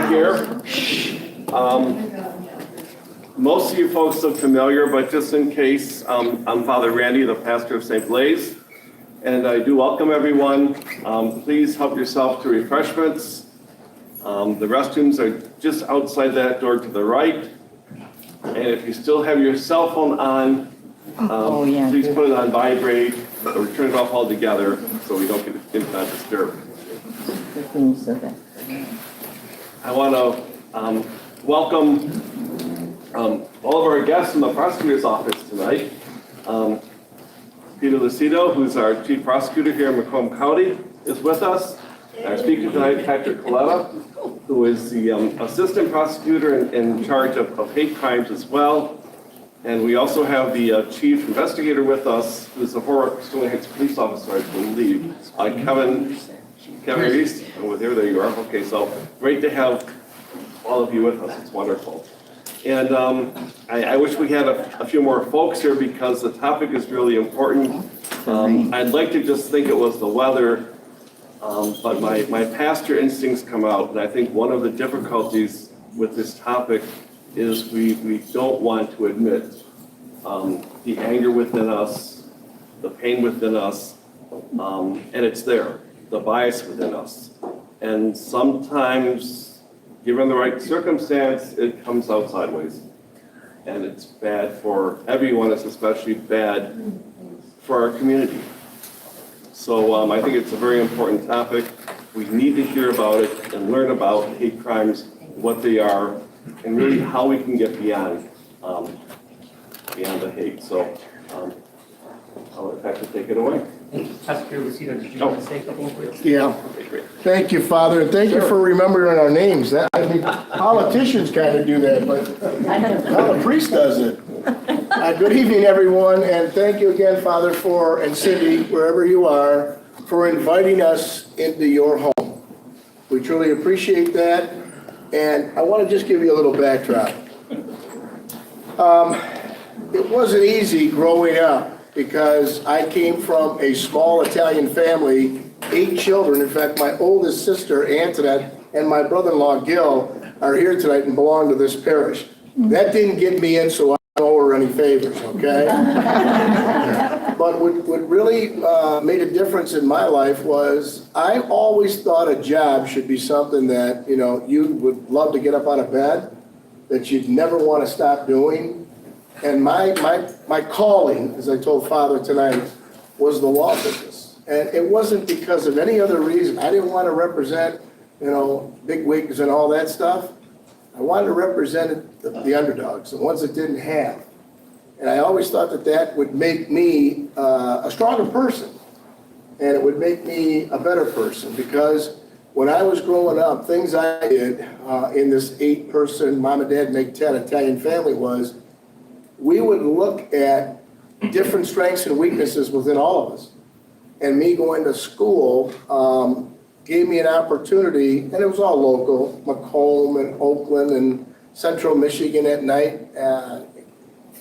here. Most of you folks look familiar, but just in case, I'm Father Randy, the pastor of St. Blaise, and I do welcome everyone. Please help yourself to refreshments. The restrooms are just outside that door to the right. And if you still have your cell phone on, please put it on vibrate or turn it off altogether so we don't get disturbed. I want to welcome all of our guests in the prosecutor's office tonight. Peter Lucido, who's our chief prosecutor here in Macomb County, is with us. Our speaker tonight, Patrick Coletta, who is the assistant prosecutor in charge of hate crimes as well. And we also have the chief investigator with us, who's a former Sterling Heights police officer, I believe, Kevin Reese. Oh, there you are. Okay, so great to have all of you with us. It's wonderful. And I wish we had a few more folks here because the topic is really important. I'd like to just think it was the weather, but my pastor instincts come out, and I think one of the difficulties with this topic is we don't want to admit the anger within us, the pain within us, and it's there, the bias within us. And sometimes, given the right circumstance, it comes out sideways. And it's bad for everyone, it's especially bad for our community. So I think it's a very important topic. We need to hear about it and learn about hate crimes, what they are, and really how we can get beyond the hate. So I'll let Patrick take it away. Prosecutor Lucido, did you want to say a couple of words? Yeah. Thank you, Father, and thank you for remembering our names. I mean, politicians kind of do that, but now the priest does it. Good evening, everyone, and thank you again, Father, and Cindy, wherever you are, for inviting us into your home. We truly appreciate that, and I want to just give you a little backdrop. It wasn't easy growing up, because I came from a small Italian family, 8 children. In fact, my oldest sister, Antoinette, and my brother-in-law, Gil, are here tonight and belong to this parish. That didn't get me in, so I don't owe her any favors, okay? But what really made a difference in my life was I always thought a job should be something that, you would love to get up out of bed, that you'd never want to stop doing. And my calling, as I told Father tonight, was the law business. And it wasn't because of any other reason. I didn't want to represent, big wigs and all that stuff. I wanted to represent the underdogs, the ones that didn't have. And I always thought that would make me a stronger person. And it would make me a better person, because when I was growing up, things I did in this 8-person, mom and dad make 10 Italian family was, we would look at different strengths and weaknesses within all of us. And me going to school gave me an opportunity, and it was all local, Macomb and Oakland and Central Michigan at night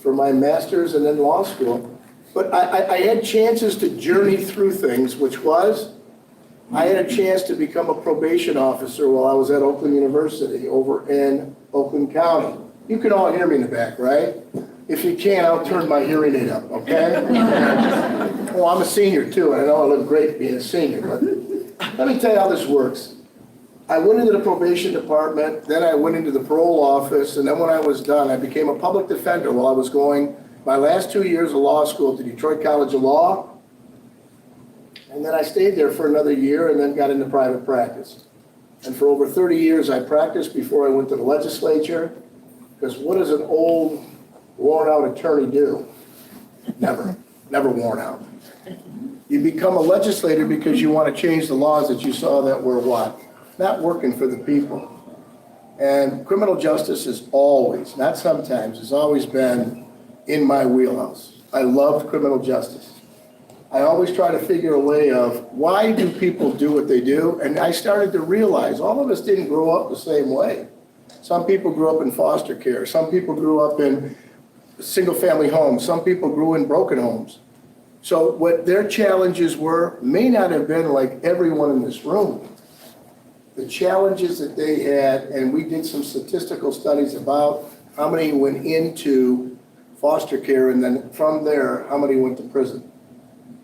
for my master's and then law school. But I had chances to journey through things, which was, I had a chance to become a probation officer while I was at Oakland University over in Oakland County. You can all hear me in the back, right? If you can, I'll turn my hearing aid up, okay? Well, I'm a senior too, and I know I look great being a senior, but let me tell you how this works. I went into the probation department, then I went into the parole office, and then when I was done, I became a public defender while I was going my last 2 years of law school to Detroit College of Law. And then I stayed there for another year and then got into private practice. And for over 30 years, I practiced before I went to the legislature, because what does an old, worn-out attorney do? Never worn out. You become a legislator because you want to change the laws that you saw that were what? Not working for the people. And criminal justice is always, not sometimes, has always been in my wheelhouse. I loved criminal justice. I always try to figure a way of why do people do what they do? And I started to realize all of us didn't grow up the same way. Some people grew up in foster care. Some people grew up in single-family homes. Some people grew in broken homes. So what their challenges were may not have been like everyone in this room. the challenges that they had, and we did some statistical studies about how many went into foster care, and then from there, how many went to prison.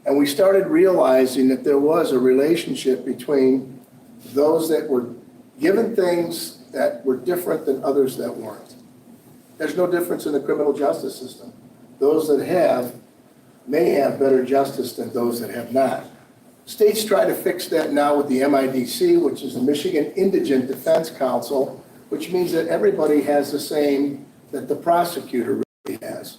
And we started realizing that there was a relationship between those that were given things that were different than others that weren't. There's no difference in the criminal justice system. Those that have may have better justice than those that have not. States try to fix that now with the MIDC, which is the Michigan Indigent Defense Council, which means that everybody has the same that the prosecutor really has,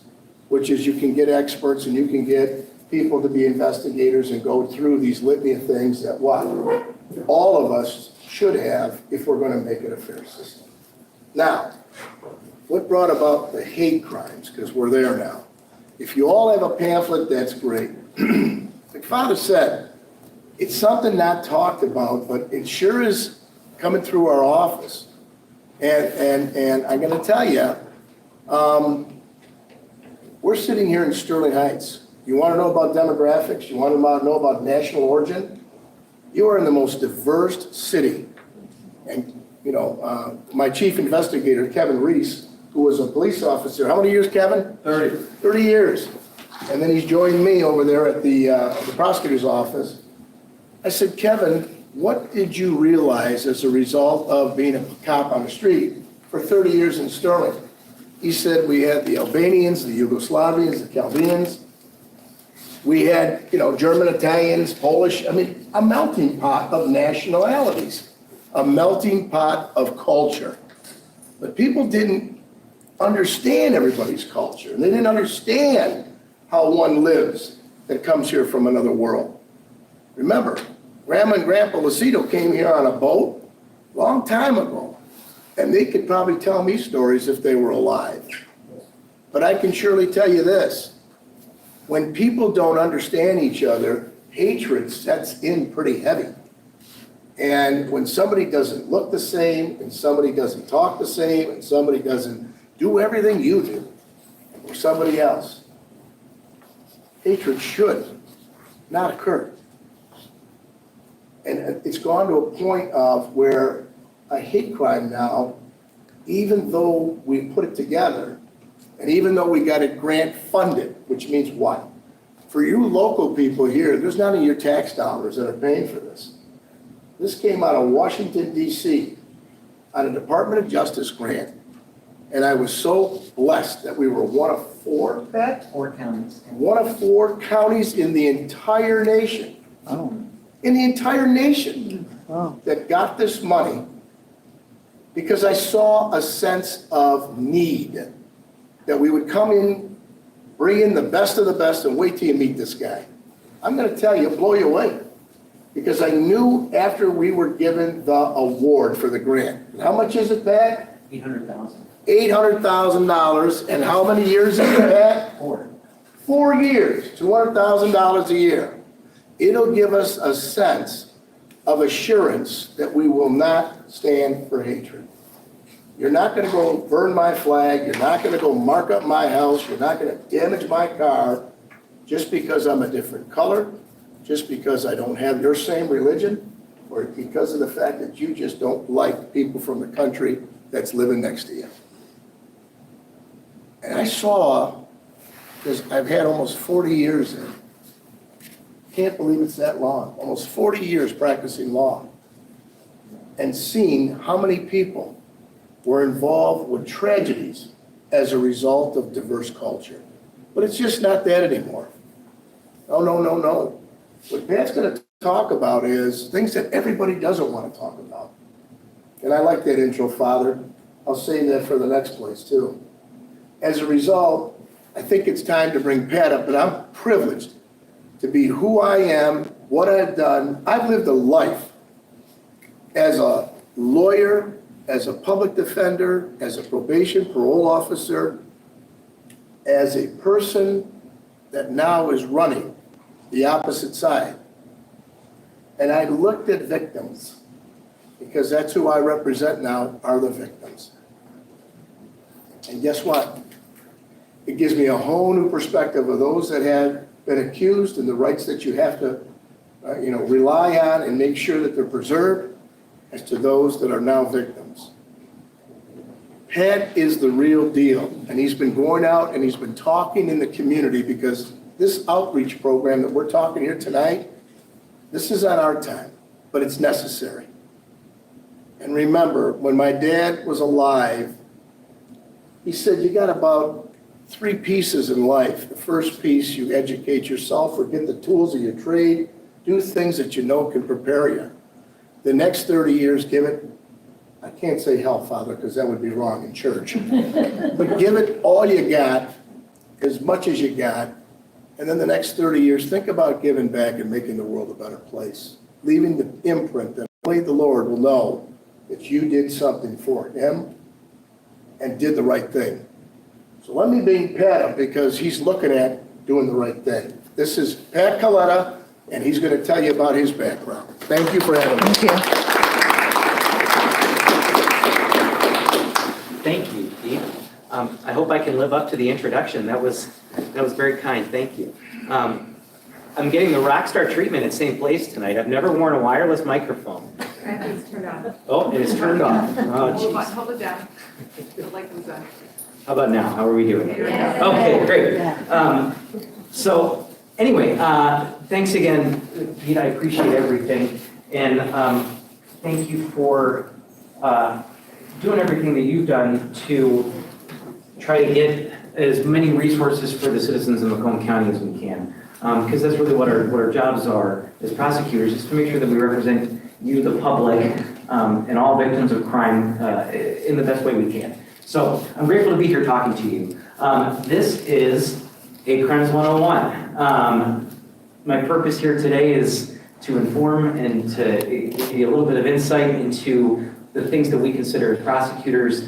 which is you can get experts and you can get people to be investigators and go through these litany of things that what all of us should have if we're going to make it a fair system. Now, what brought about the hate crimes? Because we're there now. If you all have a pamphlet, that's great. Like Father said, it's something not talked about, but it sure is coming through our office. And I'm going to tell you, we're sitting here in Sterling Heights. You want to know about demographics? You want to know about national origin? You are in the most diverse city. And, you know, my chief investigator, Kevin Reese, who was a police officer, how many years, Kevin? 30. 30 years. And then he's joined me over there at the prosecutor's office. I said, Kevin, what did you realize as a result of being a cop on the street for 30 years in Sterling? He said, we had the Albanians, the Yugoslavians, the Chaldeans. We had, you know, German, Italians, Polish. I mean, a melting pot of nationalities, a melting pot of culture. But people didn't understand everybody's culture. And they didn't understand how one lives that comes here from another world. Remember, Grandma and Grandpa Lucido came here on a boat a long time ago, and they could probably tell me stories if they were alive. But I can surely tell you this, when people don't understand each other, hatred sets in pretty heavy. And when somebody doesn't look the same, and somebody doesn't talk the same, and somebody doesn't do everything you do, or somebody else, hatred should not occur. And it's gone to a point of where a hate crime now, even though we put it together, and even though we got it grant funded, which means what? For you local people here, there's none of your tax dollars that are paying for this. This came out of Washington, D.C. on a Department of Justice grant. And I was so blessed that we were one of four, Pat? 4 counties. One of 4 counties in the entire nation. Oh. In the entire nation Oh. that got this money because I saw a sense of need, that we would come in, bring in the best of the best, and wait till you meet this guy. I'm going to tell you, blow you away, because I knew after we were given the award for the grant. And how much is it, Pat? $800,000. $800,000, and how many years is it, Pat? 4. 4 years, $200,000 a year. It'll give us a sense of assurance that we will not stand for hatred. You're not going to go burn my flag. You're not going to go mark up my house. You're not going to damage my car just because I'm a different color, just because I don't have your same religion, or because of the fact that you just don't like people from the country that's living next to you. And I saw, because I've had almost 40 years in, can't believe it's that long, almost 40 years practicing law, and seeing how many people were involved with tragedies as a result of diverse culture. But it's just not that anymore. No, no, no, no. What Pat's going to talk about is things that everybody doesn't want to talk about. And I like that intro, Father. I'll save that for the next place, too. As a result, I think it's time to bring Pat up, and I'm privileged to be who I am, what I've done. I've lived a life as a lawyer, as a public defender, as a probation parole officer, as a person that now is running the opposite side. And I looked at victims, because that's who I represent now, are the victims. And guess what? It gives me a whole new perspective of those that have been accused and the rights that you have to rely on and make sure that they're preserved. as to those that are now victims. Pat is the real deal, and he's been going out and he's been talking in the community, because this outreach program that we're talking here tonight, this is on our time, but it's necessary. And remember, when my dad was alive, he said, you got about 3 pieces in life. The first piece, you educate yourself or get the tools of your trade, do things that you know can prepare you. The next 30 years, give it, I can't say hell, Father, because that would be wrong in church, but give it all you got, as much as you got, and then the next 30 years, think about giving back and making the world a better place, leaving the imprint that only the Lord will know that you did something for him and did the right thing. So let me bring Pat up, because he's looking at doing the right thing. This is Pat Coletta, and he's going to tell you about his background. Thank you for having me. Thank you. Thank you, Pete. I hope I can live up to the introduction. That was very kind. Thank you. I'm getting the rock star treatment at St. Blaise tonight. I've never worn a wireless microphone. It's turned on. Oh, and it's turned off. Oh, Hold on, jeez. hold it down. The light comes on. How about now? How are we doing? Yeah. Okay, great. So anyway, thanks again, Pete. I appreciate everything. And thank you for doing everything that you've done to try to get as many resources for the citizens of Macomb County as we can. Because that's really what our jobs are as prosecutors, is to make sure that we represent you, the public, and all victims of crime in the best way we can. So I'm grateful to be here talking to you. This is Hate Crimes 101. My purpose here today is to inform and to give you a little bit of insight into the things that we consider as prosecutors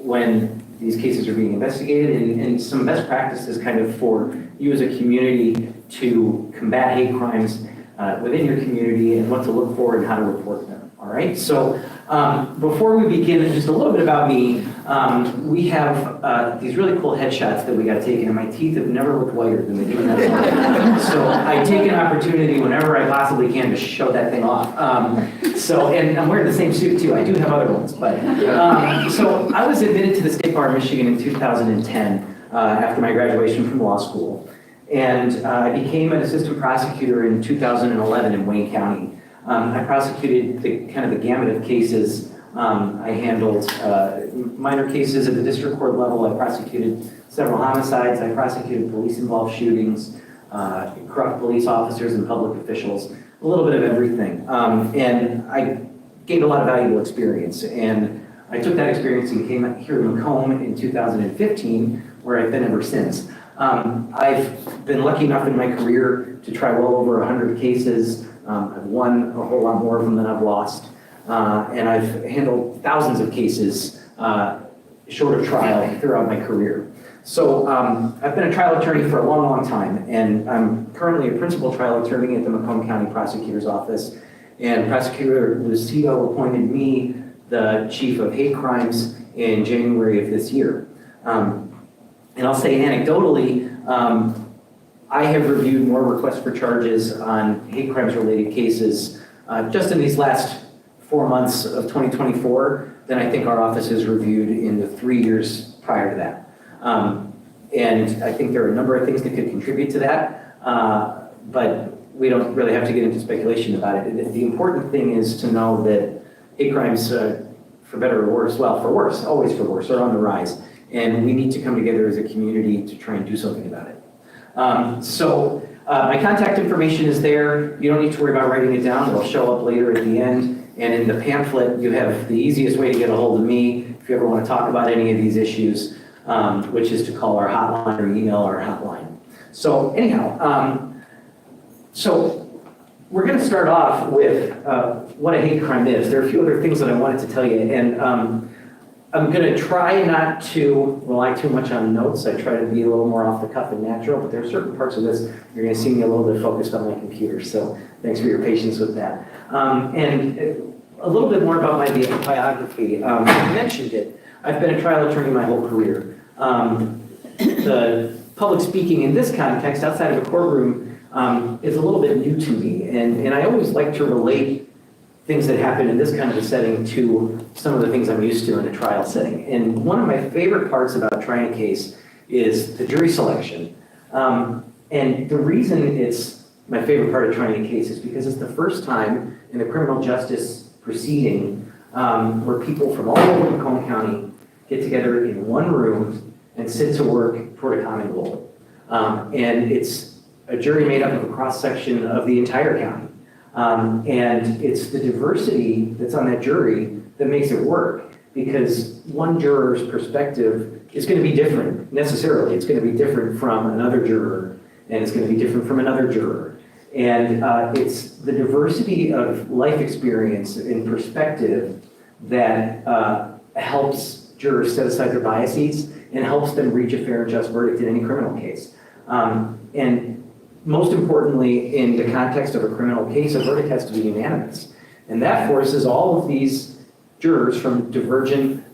when these cases are being investigated, and some best practices kind of for you as a community to combat hate crimes within your community, and what to look for and how to report them. All right, so before we begin, just a little bit about me. We have these really cool headshots that we got taken, and my teeth have never looked whiter than they do now. So I take an opportunity whenever I possibly can to show that thing off. And I'm wearing the same suit too. I do have other ones, but so I was admitted to the State Bar of Michigan in 2010 after my graduation from law school, and I became an assistant prosecutor in 2011 in Wayne County. I prosecuted the gamut of cases. I handled minor cases at the district court level. I prosecuted several homicides. I prosecuted police-involved shootings, corrupt police officers and public officials, a little bit of everything. And I gained a lot of valuable experience. And I took that experience and came here to Macomb in 2015, where I've been ever since. I've been lucky enough in my career to try well over 100 cases. I've won a whole lot more of them than I've lost. And I've handled thousands of cases short of trial throughout my career. So I've been a trial attorney for a long, long time, and I'm currently a principal trial attorney at the Macomb County Prosecutor's Office. And Prosecutor Lucido appointed me the Chief of Hate Crimes in January of this year. And I'll say anecdotally, I have reviewed more requests for charges on hate crimes related cases just in these last 4 months of 2024 than I think our office has reviewed in the 3 years prior to that. And I think there are a number of things that could contribute to that, but we don't really have to get into speculation about it. The important thing is to know that hate crimes, for better or worse, well, for worse, always for worse, are on the rise. And we need to come together as a community to try and do something about it. My contact information is there. You don't need to worry about writing it down. It'll show up later at the end. And in the pamphlet, you have the easiest way to get a hold of me if you ever want to talk about any of these issues, which is to call our hotline or email our hotline. So anyhow, so we're going to start off with what a hate crime is. There are a few other things that I wanted to tell you. And I'm going to try not to rely too much on notes. I try to be a little more off the cuff and natural, but there are certain parts of this you're going to see me a little bit focused on my computer. So thanks for your patience with that. And a little bit more about my biography. I mentioned it. I've been a trial attorney my whole career. The public speaking in this context, outside of a courtroom, is a little bit new to me. And I always like to relate things that happen in this kind of a setting to some of the things I'm used to in a trial setting. And one of my favorite parts about trying a case is the jury selection. And the reason it's my favorite part of trying a case is because it's the first time in a criminal justice proceeding where people from all over Macomb County get together in one room and sit to work toward a common goal. And it's a jury made up of a cross-section of the entire county. And it's the diversity that's on that jury that makes it work, because one juror's perspective is going to be different, necessarily. It's going to be different from another juror, and it's going to be different from another juror. And it's the diversity of life experience and perspective that helps jurors set aside their biases and helps them reach a fair and just verdict in any criminal case. And most importantly, in the context of a criminal case, a verdict has to be unanimous. And that forces all of these jurors from divergent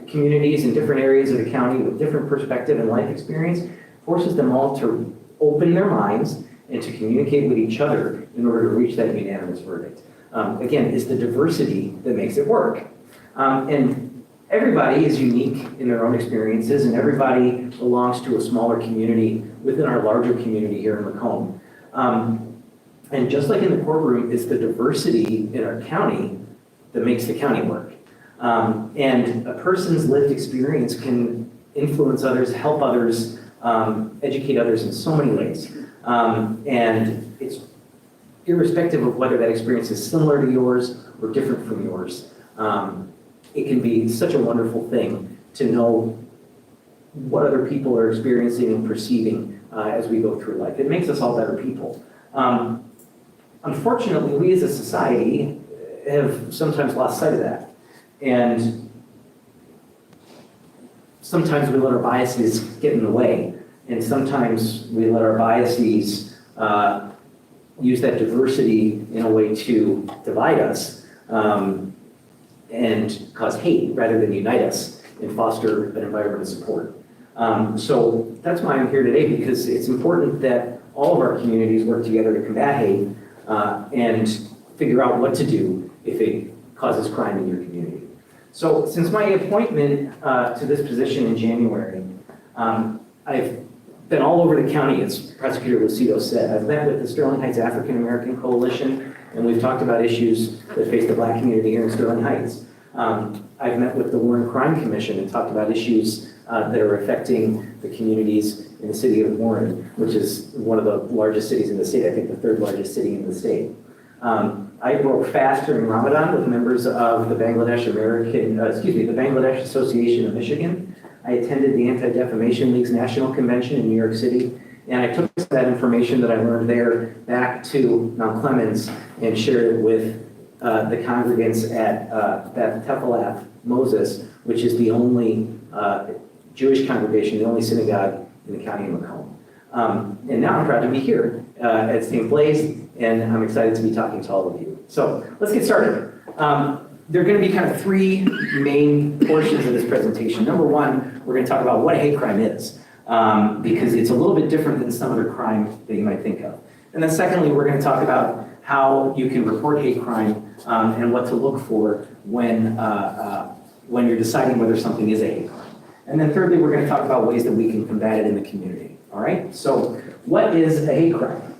communities in different areas of the county with different perspective and life experience, forces them all to open their minds and to communicate with each other in order to reach that unanimous verdict. Again, it's the diversity that makes it work. And everybody is unique in their own experiences, and everybody belongs to a smaller community within our larger community here in Macomb. And just like in the courtroom, it's the diversity in our county that makes the county work. And a person's lived experience can influence others, help others, educate others in so many ways. And it's irrespective of whether that experience is similar to yours or different from yours. It can be such a wonderful thing to know what other people are experiencing and perceiving as we go through life. It makes us all better people. Unfortunately, we as a society have sometimes lost sight of that. And sometimes we let our biases get in the way. And sometimes we let our biases use that diversity in a way to divide us and cause hate rather than unite us and foster an environment of support. So that's why I'm here today, because it's important that all of our communities work together to combat hate and figure out what to do if it causes crime in your community. So since my appointment to this position in January, I've been all over the county, as Prosecutor Lucido said. I've met with the Sterling Heights African American Coalition, and we've talked about issues that face the Black community here in Sterling Heights. I've met with the Warren Crime Commission and talked about issues that are affecting the communities in the city of Warren, which is one of the largest cities in the state, I think the third largest city in the state. I broke fast during Ramadan with members of the Bangladesh the Bangladesh Association of Michigan. I attended the Anti-Defamation League's National Convention in New York City, and I took that information that I learned there back to Mount Clemens and shared it with the congregants at Beth Tefillah Moses, which is the only Jewish congregation, the only synagogue in the county of Macomb. And now I'm proud to be here at St. Blaise, and I'm excited to be talking to all of you. So let's get started. There are going to be kind of three main portions of this presentation. Number one, we're going to talk about what a hate crime is, because it's a little bit different than some other crime that you might think of. And then secondly, we're going to talk about how you can report hate crime and what to look for when you're deciding whether something is a hate crime. And then thirdly, we're going to talk about ways that we can combat it in the community. All right? So what is a hate crime?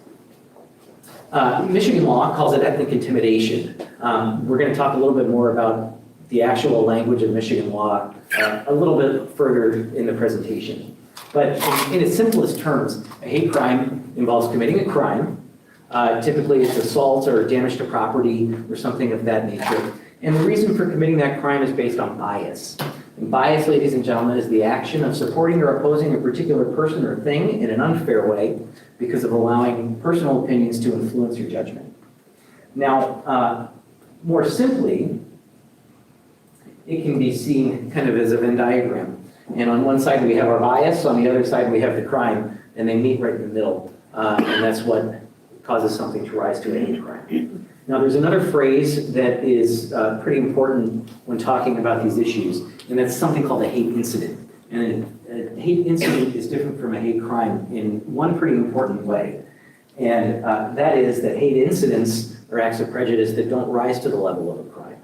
Michigan law calls it ethnic intimidation. We're going to talk a little bit more about the actual language of Michigan law a little bit further in the presentation. But in its simplest terms, a hate crime involves committing a crime. Typically, it's assault or damage to property or something of that nature. And the reason for committing that crime is based on bias. And bias, ladies and gentlemen, is the action of supporting or opposing a particular person or thing in an unfair way because of allowing personal opinions to influence your judgment. Now, more simply, it can be seen kind of as a Venn diagram. And on one side we have our bias, on the other side we have the crime, and they meet right in the middle. And that's what causes something to rise to a hate crime. Now, there's another phrase that is pretty important when talking about these issues, and that's something called a hate incident. And a hate incident is different from a hate crime in one pretty important way. And that is that hate incidents or acts of prejudice that don't rise to the level of a crime.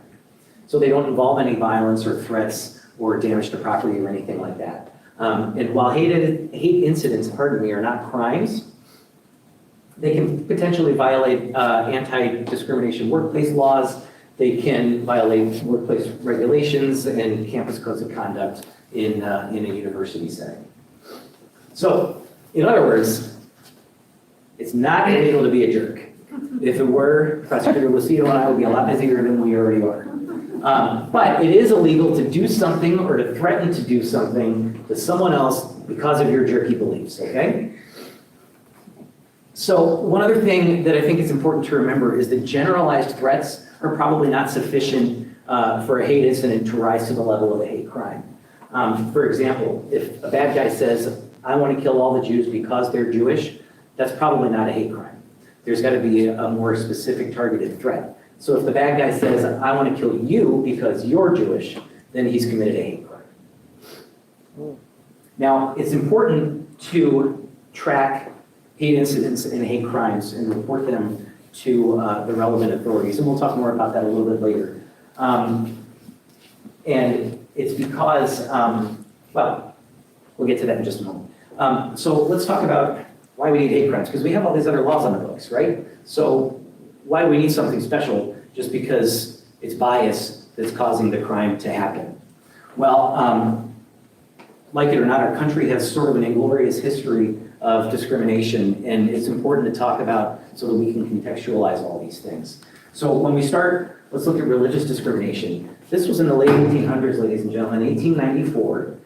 So they don't involve any violence or threats or damage to property or anything like that. And while hate incidents, are not crimes, they can potentially violate anti-discrimination workplace laws. They can violate workplace regulations and campus codes of conduct in a university setting. So, in other words, it's not illegal to be a jerk. If it were, Prosecutor Lucido and I would be a lot busier than we already are. But it is illegal to do something or to threaten to do something to someone else because of your jerky beliefs, okay? So one other thing that I think is important to remember is that generalized threats are probably not sufficient for a hate incident to rise to the level of a hate crime. For example, if a bad guy says, I want to kill all the Jews because they're Jewish, that's probably not a hate crime. There's got to be a more specific targeted threat. So if the bad guy says, I want to kill you because you're Jewish, then he's committed a hate crime. Now, it's important to track hate incidents and hate crimes and report them to the relevant authorities, and we'll talk more about that a little bit later. And it's because, well, we'll get to that in just a moment. So let's talk about why we need hate crimes, because we have all these other laws on the books, right? So why do we need something special just because it's bias that's causing the crime to happen? Well, like it or not, our country has sort of an inglorious history of discrimination, and it's important to talk about so that we can contextualize all these things. So when we start, let's look at religious discrimination. This was in the late 1800s, ladies and gentlemen, 1894.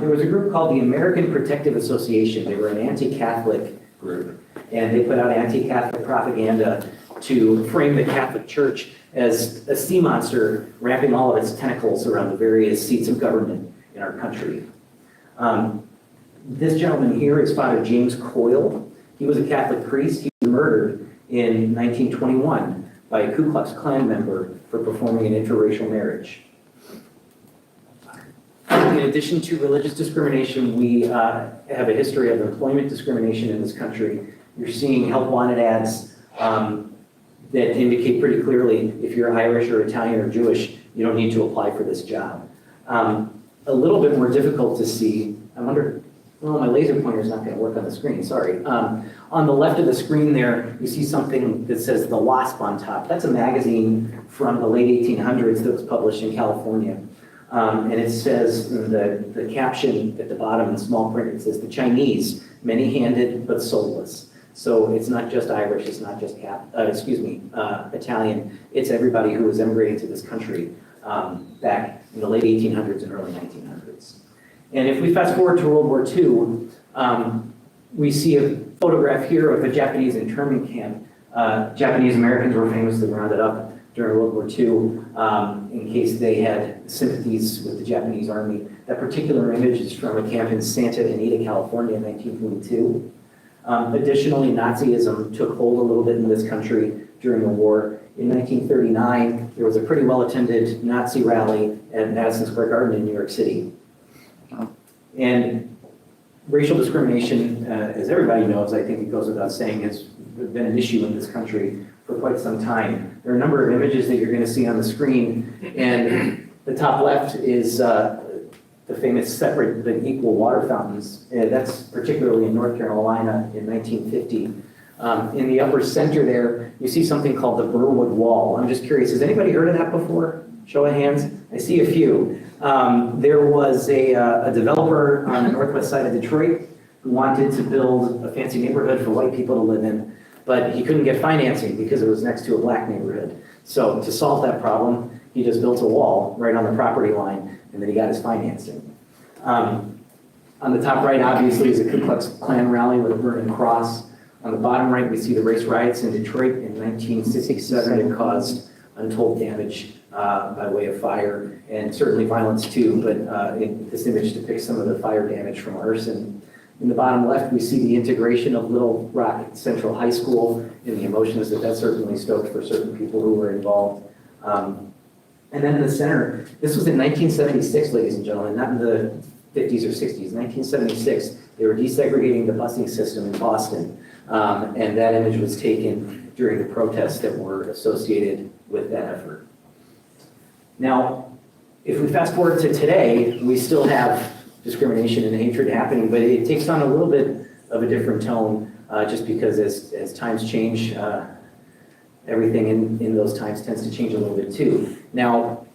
There was a group called the American Protective Association. They were an anti-Catholic group, and they put out anti-Catholic propaganda to frame the Catholic Church as a sea monster wrapping all of its tentacles around the various seats of government in our country. This gentleman here is Father James Coyle. He was a Catholic priest. He was murdered in 1921 by a Ku Klux Klan member for performing an interracial marriage. In addition to religious discrimination, we have a history of employment discrimination in this country. You're seeing help wanted ads that indicate pretty clearly if you're Irish or Italian or Jewish, you don't need to apply for this job. A little bit more difficult to see, I wonder, well, my laser pointer is not going to work on the screen, sorry. On the left of the screen there, you see something that says The Wasp on top. That's a magazine from the late 1800s that was published in California. And it says, the caption at the bottom in small print, it says, the Chinese, many-handed but soulless. So it's not just Irish, it's not just Italian, it's everybody who was emigrating to this country back in the late 1800s and early 1900s. And if we fast forward to World War II, we see a photograph here of a Japanese internment camp. Japanese Americans were famously rounded up during World War II in case they had sympathies with the Japanese army. That particular image is from a camp in Santa Anita, California in 1922. Additionally, Nazism took hold a little bit in this country during the war. In 1939, there was a pretty well-attended Nazi rally at Madison Square Garden in New York City. And racial discrimination, as everybody knows, I think it goes without saying, has been an issue in this country for quite some time. There are a number of images that you're going to see on the screen, and the top left is the famous separate but equal water fountains. That's particularly in North Carolina in 1950. In the upper center there, you see something called the Burwood Wall. I'm just curious, has anybody heard of that before? Show of hands. I see a few. There was a developer on the northwest side of Detroit who wanted to build a fancy neighborhood for white people to live in, but he couldn't get financing because it was next to a black neighborhood. So to solve that problem, he just built a wall right on the property line, and then he got his financing. On the top right, obviously, is a Ku Klux Klan rally with a burning cross. On the bottom right, we see the race riots in Detroit in 1967. It caused untold damage by way of fire, and certainly violence too, but this image depicts some of the fire damage from arson. In the bottom left, we see the integration of Little Rock Central High School and the emotions that certainly stoked for certain people who were involved. And then in the center, this was in 1976, ladies and gentlemen, not in the 50s or 60s, 1976. They were desegregating the busing system in Boston, and that image was taken during the protests that were associated with that effort. Now, if we fast forward to today, we still have discrimination and hatred happening, but it takes on a little bit of a different tone, just because as times change, everything in those times tends to change a little bit too. Now,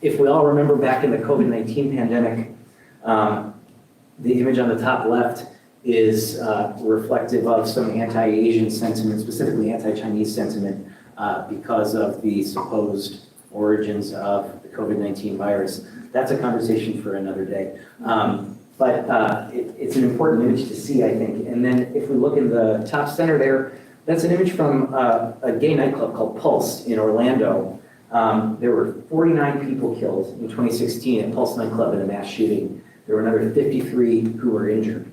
if we all remember back in the COVID-19 pandemic, the image on the top left is reflective of some anti-Asian sentiment, specifically anti-Chinese sentiment, because of the supposed origins of the COVID-19 virus. That's a conversation for another day. But it's an important image to see, I think. And then if we look in the top center there, that's an image from a gay nightclub called Pulse in Orlando. There were 49 people killed in 2016 at Pulse nightclub in a mass shooting. There were another 53 who were injured.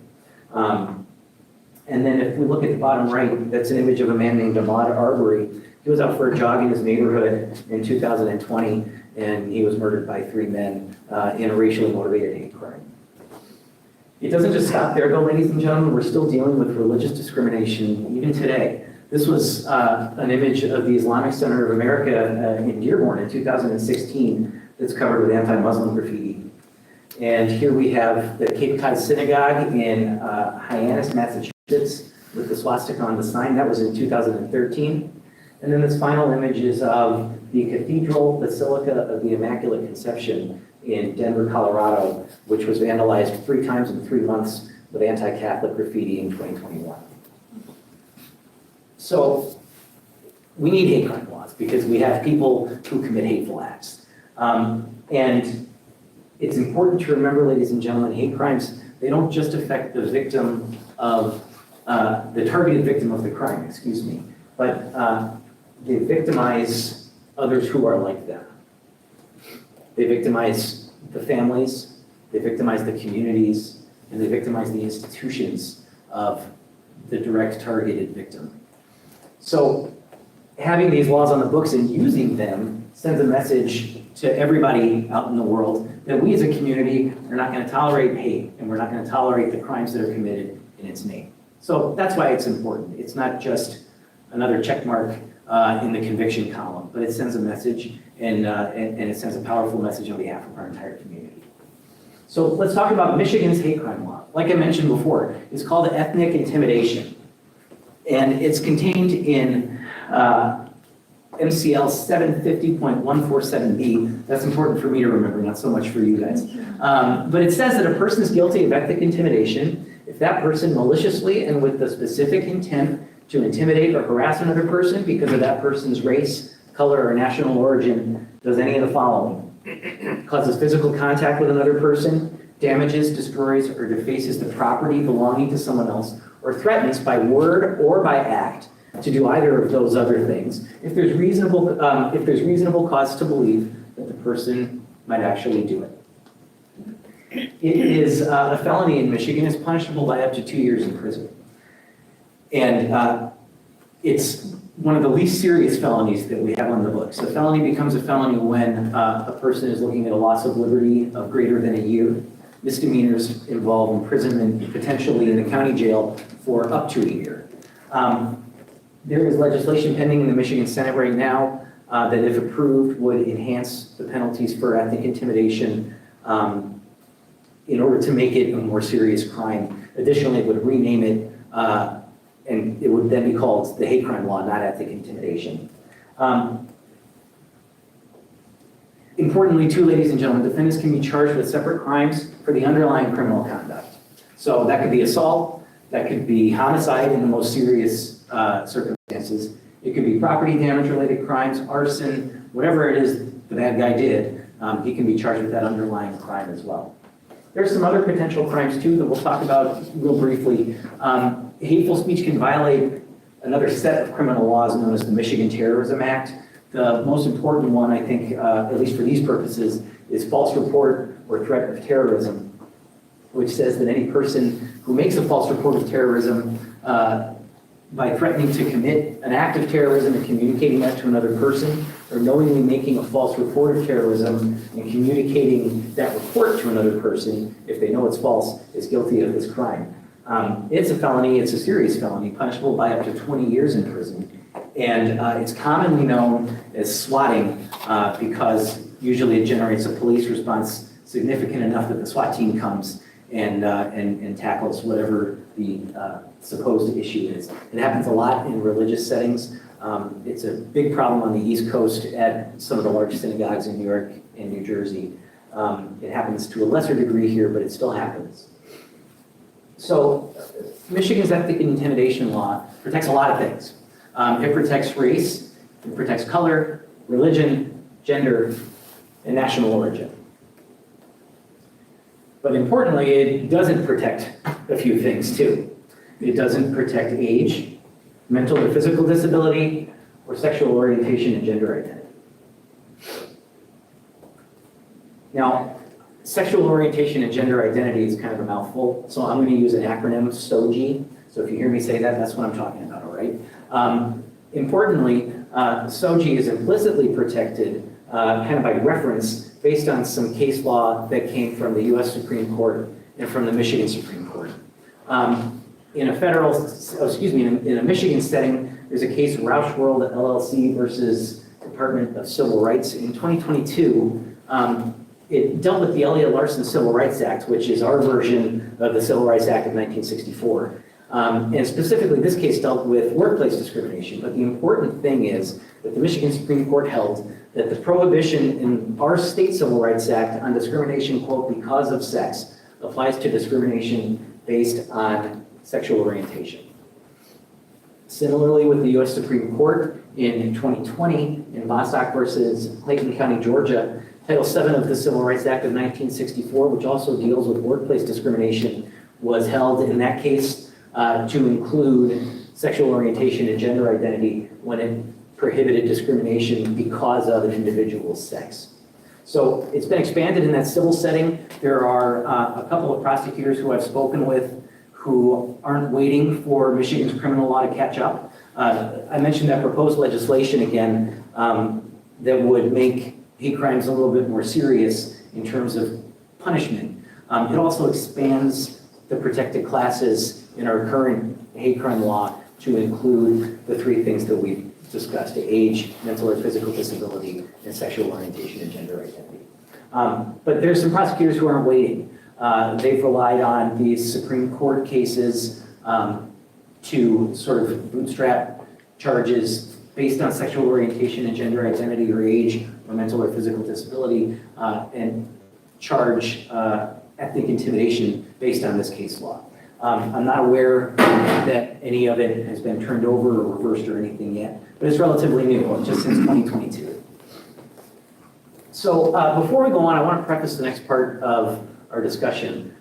And then if we look at the bottom right, that's an image of a man named Ahmaud Arbery. He was out for a jog in his neighborhood in 2020, and he was murdered by 3 men in a racially motivated hate crime. It doesn't just stop there though, ladies and gentlemen. We're still dealing with religious discrimination even today. This was an image of the Islamic Center of America in Dearborn in 2016 that's covered with anti-Muslim graffiti. And here we have the Cape Cod Synagogue in Hyannis, Massachusetts, with the swastika on the sign. That was in 2013. And then this final image is of the Cathedral Basilica of the Immaculate Conception in Denver, Colorado, which was vandalized 3 times in 3 months with anti-Catholic graffiti in 2021. So we need hate crime laws because we have people who commit hateful acts. And it's important to remember, ladies and gentlemen, hate crimes, they don't just affect the victim of, the targeted victim of the crime, excuse me, but they victimize others who are like them. They victimize the families, they victimize the communities, and they victimize the institutions of the direct targeted victim. So having these laws on the books and using them sends a message to everybody out in the world that we as a community are not going to tolerate hate and we're not going to tolerate the crimes that are committed in its name. So that's why it's important. It's not just another check mark in the conviction column, but it sends a message and it sends a powerful message on behalf of our entire community. So let's talk about Michigan's hate crime law. Like I mentioned before, it's called ethnic intimidation. And it's contained in MCL 750.147B. That's important for me to remember, not so much for you guys. But it says that a person is guilty of ethnic intimidation if that person maliciously and with the specific intent to intimidate or harass another person because of that person's race, color, or national origin does any of the following: causes physical contact with another person, damages, destroys, or defaces the property belonging to someone else, or threatens by word or by act to do either of those other things, if there's reasonable cause to believe that the person might actually do it. It is a felony in Michigan. It's punishable by up to 2 years in prison. And it's one of the least serious felonies that we have on the books. A felony becomes a felony when a person is looking at a loss of liberty of greater than a year. Misdemeanors involve imprisonment, potentially in the county jail, for up to a year. There is legislation pending in the Michigan Senate right now that, if approved, would enhance the penalties for ethnic intimidation in order to make it a more serious crime. Additionally, it would rename it, and it would then be called the hate crime law, not ethnic intimidation. Importantly, too, ladies and gentlemen, defendants can be charged with separate crimes for the underlying criminal conduct. So that could be assault, that could be homicide in the most serious circumstances. It could be property damage-related crimes, arson, whatever it is the bad guy did, he can be charged with that underlying crime as well. There's some other potential crimes, too, that we'll talk about real briefly. Hateful speech can violate another set of criminal laws known as the Michigan Terrorism Act. The most important one, I think, at least for these purposes, is false report or threat of terrorism, which says that any person who makes a false report of terrorism by threatening to commit an act of terrorism and communicating that to another person, or knowingly making a false report of terrorism and communicating that report to another person, if they know it's false, is guilty of this crime. It's a felony, it's a serious felony, punishable by up to 20 years in prison. And it's commonly known as swatting because usually it generates a police response significant enough that the SWAT team comes and tackles whatever the supposed issue is. It happens a lot in religious settings. It's a big problem on the East Coast at some of the large synagogues in New York and New Jersey. It happens to a lesser degree here, but it still happens. So Michigan's ethnic intimidation law protects a lot of things. It protects race, it protects color, religion, gender, and national origin. But importantly, it doesn't protect a few things too. It doesn't protect age, mental or physical disability, or sexual orientation and gender identity. Now, sexual orientation and gender identity is kind of a mouthful, so I'm going to use an acronym, SOGI. So if you hear me say that, that's what I'm talking about, all right? Importantly, SOGI is implicitly protected kind of by reference based on some case law that came from the US Supreme Court and from the Michigan Supreme Court. In a Michigan setting, there's a case, Roush World LLC versus Department of Civil Rights. In 2022, it dealt with the Elliott Larson Civil Rights Act, which is our version of the Civil Rights Act of 1964. And specifically, this case dealt with workplace discrimination. But the important thing is that the Michigan Supreme Court held that the prohibition in our state Civil Rights Act on discrimination, quote, because of sex, applies to discrimination based on sexual orientation. Similarly, with the US Supreme Court in 2020, in Bostock versus Clayton County, Georgia, Title VII of the Civil Rights Act of 1964, which also deals with workplace discrimination, was held in that case to include sexual orientation and gender identity when it prohibited discrimination because of an individual's sex. So it's been expanded in that civil setting. There are a couple of prosecutors who I've spoken with who aren't waiting for Michigan's criminal law to catch up. I mentioned that proposed legislation again that would make hate crimes a little bit more serious in terms of punishment. It also expands the protected classes in our current hate crime law to include the three things that we've discussed: age, mental or physical disability, and sexual orientation and gender identity. But there's some prosecutors who aren't waiting. They've relied on these Supreme Court cases to sort of bootstrap charges based on sexual orientation and gender identity or age or mental or physical disability and charge ethnic intimidation based on this case law. I'm not aware that any of it has been turned over or reversed or anything yet, but it's relatively new, just since 2022. So before we go on, I want to preface the next part of our discussion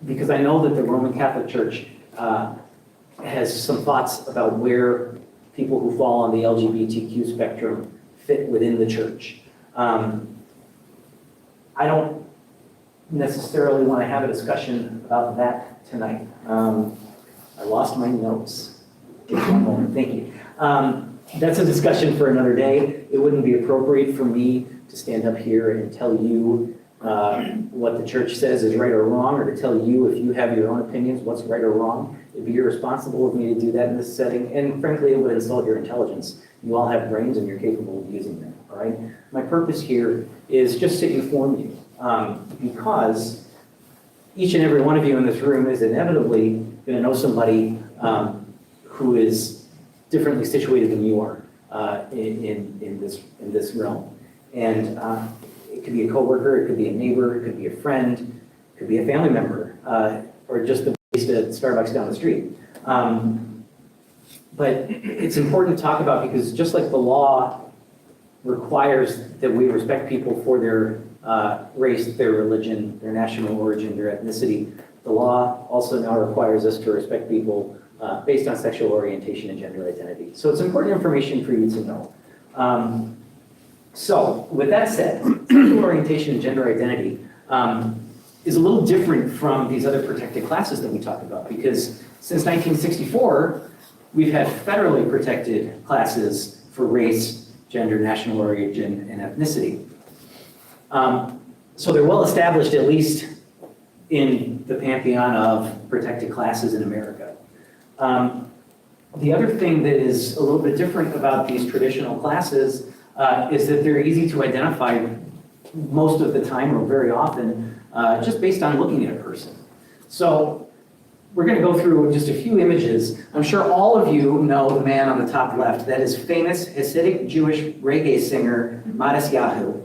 because I know that the Roman Catholic Church has some thoughts about where people who fall on the LGBTQ spectrum fit within the church. I don't necessarily want to have a discussion about that tonight. I lost my notes. Give me one moment, thank you. That's a discussion for another day. It wouldn't be appropriate for me to stand up here and tell you what the church says is right or wrong, or to tell you if you have your own opinions what's right or wrong. It'd be irresponsible of me to do that in this setting, and frankly, it would insult your intelligence. You all have brains and you're capable of using them, all right? My purpose here is just to inform you, because each and every one of you in this room is inevitably going to know somebody who is differently situated than you are in this realm. And it could be a coworker, it could be a neighbor, it could be a friend, it could be a family member, or just the barista at Starbucks down the street. But it's important to talk about because just like the law requires that we respect people for their race, their religion, their national origin, their ethnicity, the law also now requires us to respect people based on sexual orientation and gender identity. So it's important information for you to know. So with that said, sexual orientation and gender identity is a little different from these other protected classes that we talk about because since 1964, we've had federally protected classes for race, gender, national origin, and ethnicity. So they're well established, at least in the pantheon of protected classes in America. The other thing that is a little bit different about these traditional classes is that they're easy to identify most of the time or very often just based on looking at a person. So we're going to go through just a few images. I'm sure all of you know the man on the top left. That is famous Hasidic Jewish reggae singer Matisyahu.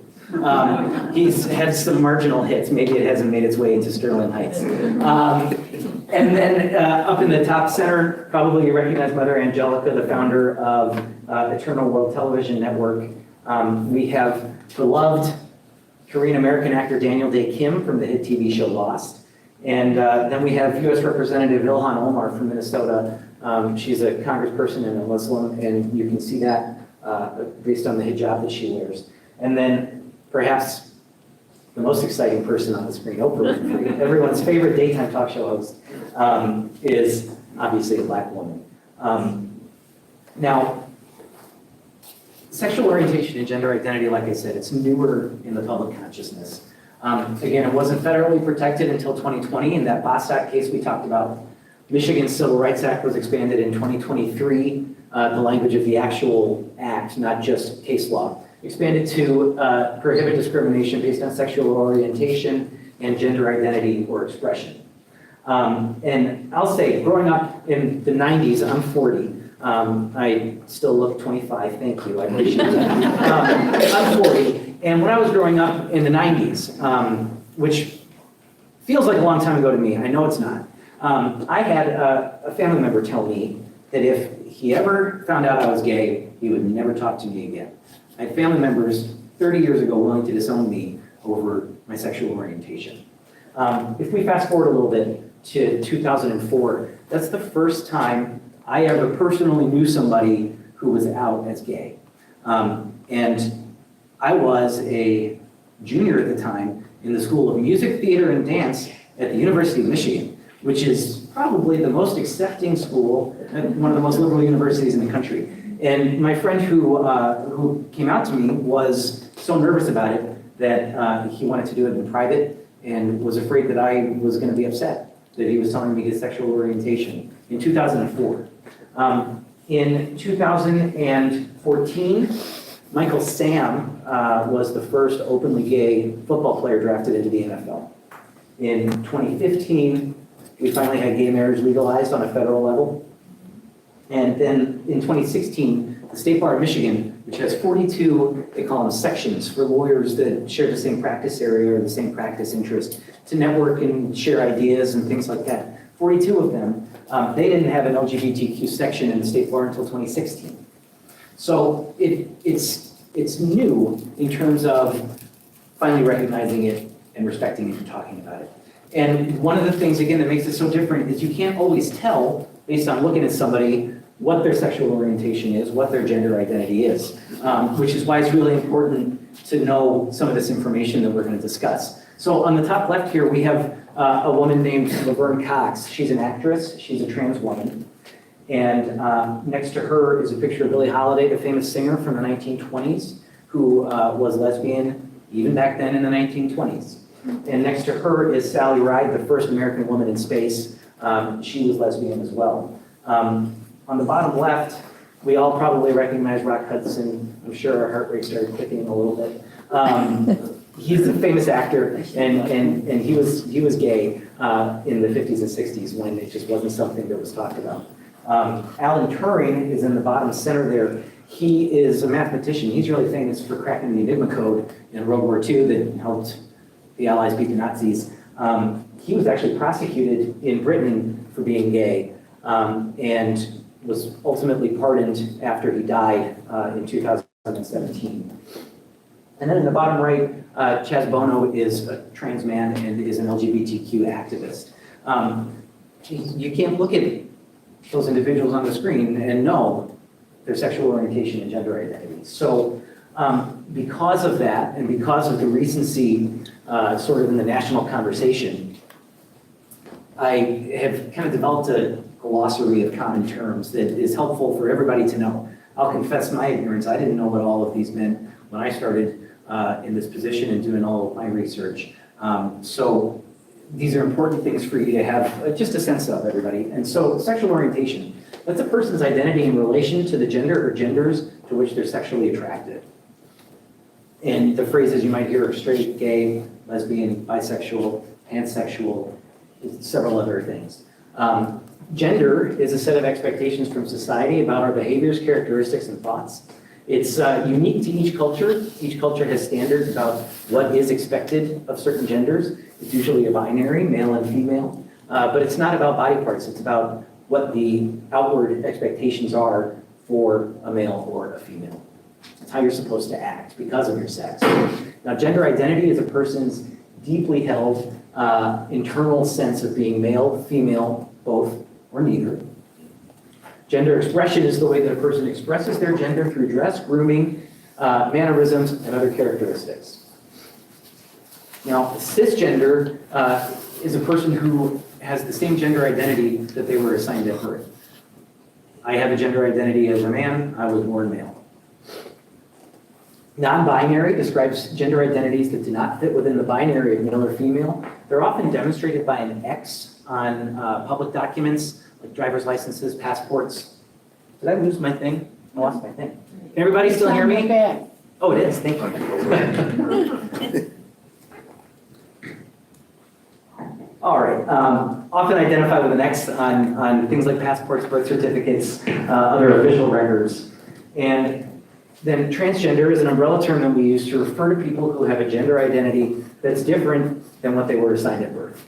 He's had some marginal hits. Maybe it hasn't made its way into Sterling Heights. And then up in the top center, probably you recognize Mother Angelica, the founder of Eternal World Television Network. We have beloved Korean-American actor Daniel Day Kim from the hit TV show Lost. And then we have U.S. Representative Ilhan Omar from Minnesota. She's a congressperson and a Muslim, and you can see that based on the hijab that she wears. And then perhaps the most exciting person on the screen, Oprah Winfrey, everyone's favorite daytime talk show host, is obviously a Black woman. Now, sexual orientation and gender identity, like I said, it's newer in the public consciousness. Again, it wasn't federally protected until 2020 in that Bostock case we talked about. Michigan's Civil Rights Act was expanded in 2023, the language of the actual act, not just case law. Expanded to prohibit discrimination based on sexual orientation and gender identity or expression. And I'll say, growing up in the 90s, I'm 40. I still look 25, thank you, I appreciate that. I'm 40, and when I was growing up in the 90s, which feels like a long time ago to me, I know it's not, I had a family member tell me that if he ever found out I was gay, he would never talk to me again. I had family members 30 years ago willing to disown me over my sexual orientation. If we fast forward a little bit to 2004, that's the first time I ever personally knew somebody who was out as gay. And I was a junior at the time in the School of Music, Theater, and Dance at the University of Michigan, which is probably the most accepting school, one of the most liberal universities in the country. And my friend who came out to me was so nervous about it that he wanted to do it in private and was afraid that I was going to be upset that he was telling me his sexual orientation in 2004. In 2014, Michael Sam was the first openly gay football player drafted into the NFL. In 2015, we finally had gay marriage legalized on a federal level. And then in 2016, the State Bar of Michigan, which has 42, they call them sections, for lawyers that share the same practice area or the same practice interest, to network and share ideas and things like that. 42 of them, they didn't have an LGBTQ section in the State Bar until 2016. So it's new in terms of finally recognizing it and respecting it and talking about it. And one of the things, again, that makes it so different is you can't always tell, based on looking at somebody, what their sexual orientation is, what their gender identity is, which is why it's really important to know some of this information that we're going to discuss. So on the top left here, we have a woman named Laverne Cox. She's an actress. She's a trans woman. And next to her is a picture of Billie Holiday, the famous singer from the 1920s, who was lesbian even back then in the 1920s. And next to her is Sally Ride, the first American woman in space. She was lesbian as well. On the bottom left, we all probably recognize Rock Hudson. I'm sure our heart rate started clicking a little bit. He's a famous actor, and he was gay in the 50s and 60s when it just wasn't something that was talked about. Alan Turing is in the bottom center there. He is a mathematician. He's really famous for cracking the Enigma code in World War II that helped the Allies beat the Nazis. He was actually prosecuted in Britain for being gay and was ultimately pardoned after he died in 2017. And then in the bottom right, Chaz Bono is a trans man and is an LGBTQ activist. You can't look at those individuals on the screen and know their sexual orientation and gender identity. So because of that, and because of the recency sort of in the national conversation, I have kind of developed a glossary of common terms that is helpful for everybody to know. I'll confess my ignorance. I didn't know what all of these meant when I started in this position and doing all of my research. So these are important things for you to have just a sense of, everybody. And so sexual orientation, that's a person's identity in relation to the gender or genders to which they're sexually attracted. And the phrases you might hear are straight, gay, lesbian, bisexual, pansexual, several other things. Gender is a set of expectations from society about our behaviors, characteristics, and thoughts. It's unique to each culture. Each culture has standards about what is expected of certain genders. It's usually a binary, male and female, but it's not about body parts. It's about what the outward expectations are for a male or a female. It's how you're supposed to act because of your sex. Now, gender identity is a person's deeply held internal sense of being male, female, both, or neither. Gender expression is the way that a person expresses their gender through dress, grooming, mannerisms, and other characteristics. Now, cisgender is a person who has the same gender identity that they were assigned at birth. I have a gender identity as a man, I was born male. Non-binary describes gender identities that do not fit within the binary of male or female. They're often demonstrated by an X on public documents, like driver's licenses, passports. Did I lose my thing? I lost my thing. Can everybody still hear me? Oh, it is, thank you. All right, often identified with an X on things like passports, birth certificates, other official records. And then transgender is an umbrella term that we use to refer to people who have a gender identity that's different than what they were assigned at birth.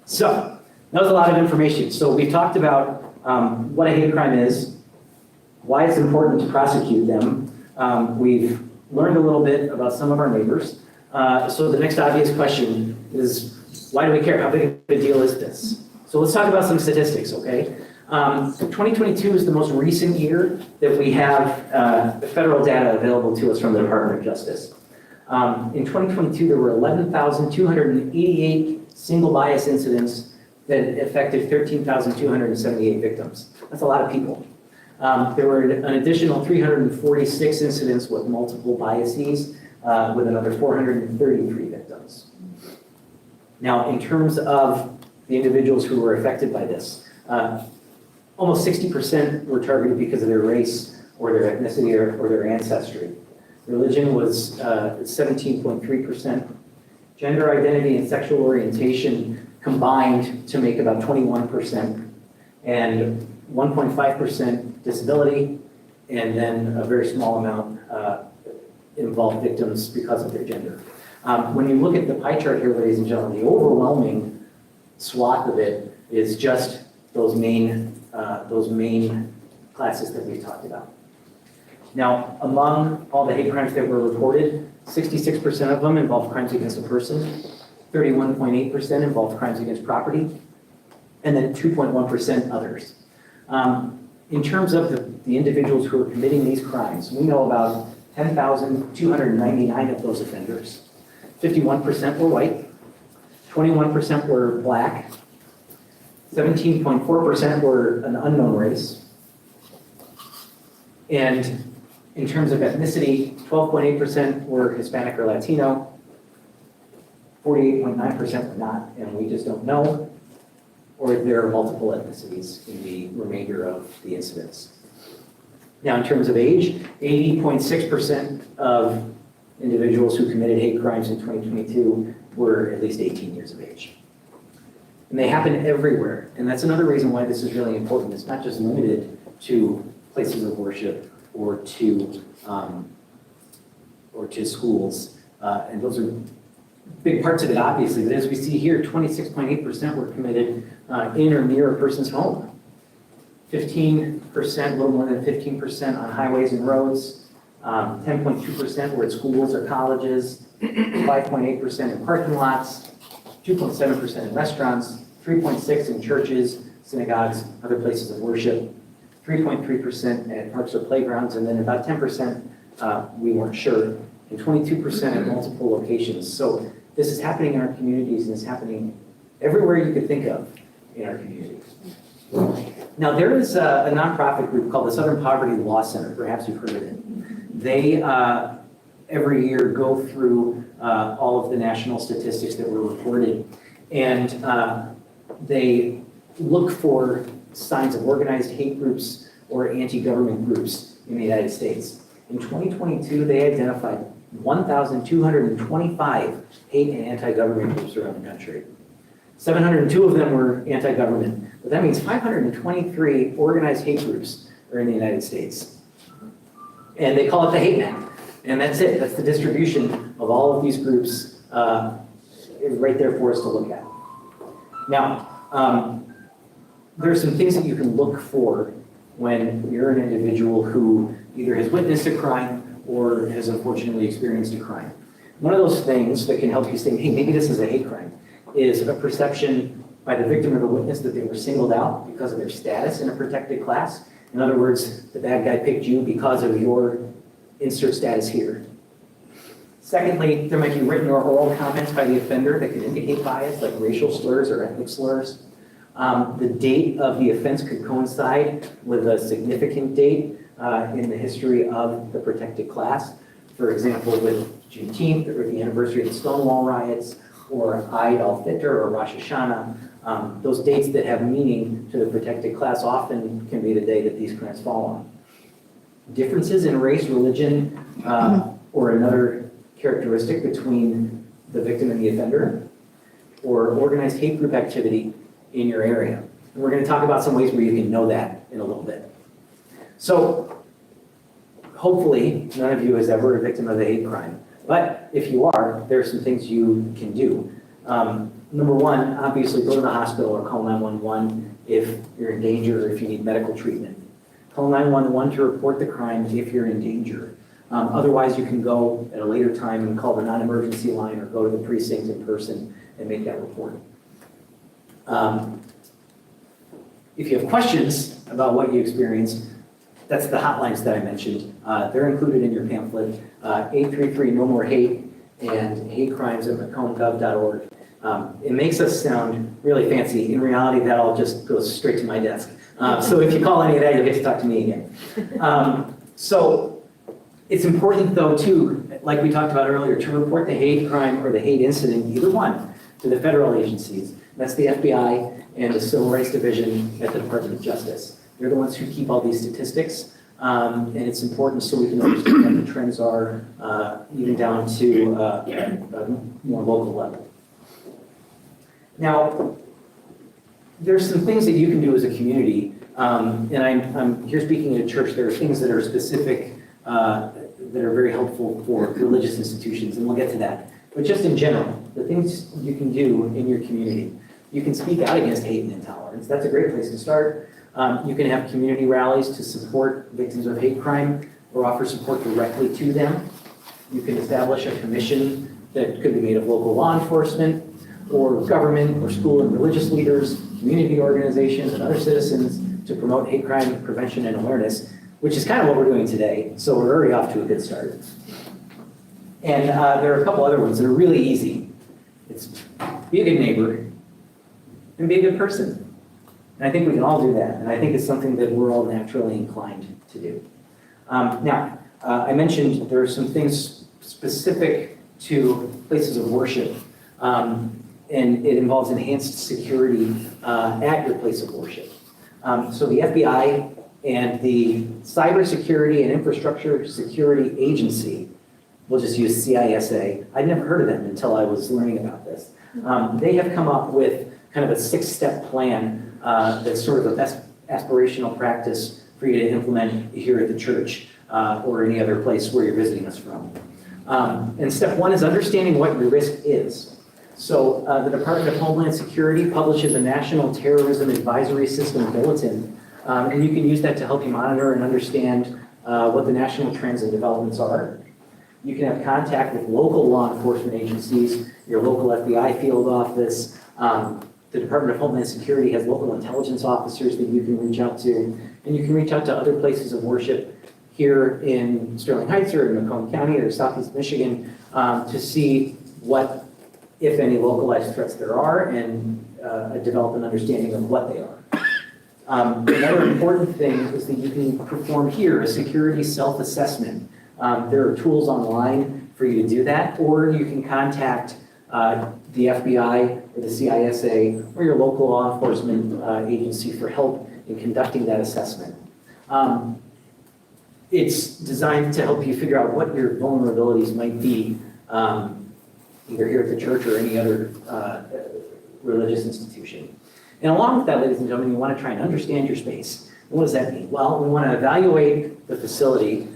So, that was a lot of information. So we talked about what a hate crime is, why it's important to prosecute them. We've learned a little bit about some of our neighbors. So the next obvious question is, why do we care? How big of a deal is this? So let's talk about some statistics, okay? 2022 is the most recent year that we have federal data available to us from the Department of Justice. In 2022, there were 11,288 single bias incidents that affected 13,278 victims. That's a lot of people. There were an additional 346 incidents with multiple biases, with another 433 victims. Now, in terms of the individuals who were affected by this, almost 60% were targeted because of their race or their ethnicity or their ancestry. Religion was 17.3%. Gender identity and sexual orientation combined to make about 21%, and 1.5% disability, and then a very small amount involved victims because of their gender. When you look at the pie chart here, ladies and gentlemen, the overwhelming swath of it is just those main classes that we talked about. Now, among all the hate crimes that were reported, 66% of them involved crimes against a person, 31.8% involved crimes against property, and then 2.1% others. In terms of the individuals who are committing these crimes, we know about 10,299 of those offenders. 51% were white, 21% were black, 17.4% were an unknown race, and in terms of ethnicity, 12.8% were Hispanic or Latino, 48.9% were not, and we just don't know, or there are multiple ethnicities in the remainder of the incidents. Now, in terms of age, 80.6% of individuals who committed hate crimes in 2022 were at least 18 years of age. And they happen everywhere, and that's another reason why this is really important. It's not just limited to places of worship or to schools, and those are big parts of it, obviously. But as we see here, 26.8% were committed in or near a person's home. 15%, a little more than 15% on highways and roads. 10.2% were at schools or colleges. 5.8% in parking lots. 2.7% in restaurants. 3.6% in churches, synagogues, other places of worship. 3.3% at parks or playgrounds, and then about 10%, we weren't sure, and 22% at multiple locations. So this is happening in our communities, and it's happening everywhere you could think of in our communities. Now, there is a nonprofit group called the Southern Poverty Law Center. Perhaps you've heard of it. They, every year, go through all of the national statistics that were reported. And they look for signs of organized hate groups or anti-government groups in the United States. In 2022, they identified 1,225 hate and anti-government groups around the country. 702 of them were anti-government, but that means 523 organized hate groups are in the United States. And they call it the hate map. And that's it. That's the distribution of all of these groups right there for us to look at. Now, there are some things that you can look for when you're an individual who either has witnessed a crime or has unfortunately experienced a crime. One of those things that can help you say, hey, maybe this is a hate crime, is a perception by the victim or the witness that they were singled out because of their status in a protected class. In other words, the bad guy picked you because of your insert status here. Secondly, there might be written or oral comments by the offender that could indicate bias, like racial slurs or ethnic slurs. The date of the offense could coincide with a significant date in the history of the protected class. For example, with Juneteenth or the anniversary of the Stonewall riots, or Eid al-Fitr or Rosh Hashanah. Those dates that have meaning to the protected class often can be the day that these crimes fall on. Differences in race, religion, or another characteristic between the victim and the offender, or organized hate group activity in your area. And we're going to talk about some ways where you can know that in a little bit. So hopefully none of you is ever a victim of a hate crime. But if you are, there are some things you can do. Number one, obviously go to the hospital or call 911 if you're in danger or if you need medical treatment. Call 911 to report the crime if you're in danger. Otherwise, you can go at a later time and call the non-emergency line or go to the precinct in person and make that report. If you have questions about what you experienced, that's the hotlines that I mentioned. They're included in your pamphlet, 833-NO-MORE-HATE and hatecrimes@macombgov.org. It makes us sound really fancy. In reality, that all just goes straight to my desk. So if you call any of that, you'll get to talk to me again. So it's important, though, too, like we talked about earlier, to report the hate crime or the hate incident, either one, to the federal agencies. That's the FBI and the Civil Rights Division at the Department of Justice. They're the ones who keep all these statistics, and it's important so we can understand what the trends are, even down to a more local level. Now, there's some things that you can do as a community, and I'm here speaking at a church. There are things that are specific that are very helpful for religious institutions, and we'll get to that. But just in general, the things you can do in your community. You can speak out against hate and intolerance. That's a great place to start. You can have community rallies to support victims of hate crime or offer support directly to them. You can establish a commission that could be made of local law enforcement or government or school and religious leaders, community organizations, and other citizens to promote hate crime prevention and awareness, which is kind of what we're doing today. So we're already off to a good start. And there are a couple other ones that are really easy. It's be a good neighbor and be a good person. And I think we can all do that. And I think it's something that we're all naturally inclined to do. Now, I mentioned there are some things specific to places of worship. And it involves enhanced security at your place of worship. So the FBI and the Cybersecurity and Infrastructure Security Agency, we'll just use CISA. I'd never heard of them until I was learning about this. They have come up with kind of a 6-step plan that's sort of a best aspirational practice for you to implement here at the church or any other place where you're visiting us from. And step 1 is understanding what your risk is. So the Department of Homeland Security publishes a National Terrorism Advisory System bulletin, and you can use that to help you monitor and understand what the national trends and developments are. You can have contact with local law enforcement agencies, your local FBI field office. The Department of Homeland Security has local intelligence officers that you can reach out to, and you can reach out to other places of worship here in Sterling Heights or in Macomb County or Southeast Michigan to see what, if any, localized threats there are and develop an understanding of what they are. Another important thing is that you can perform here a security self-assessment. There are tools online for you to do that, or you can contact the FBI or the CISA or your local law enforcement agency for help in conducting that assessment. It's designed to help you figure out what your vulnerabilities might be, either here at the church or any other religious institution. And along with that, ladies and gentlemen, you want to try and understand your space. What does that mean? Well, we want to evaluate the facility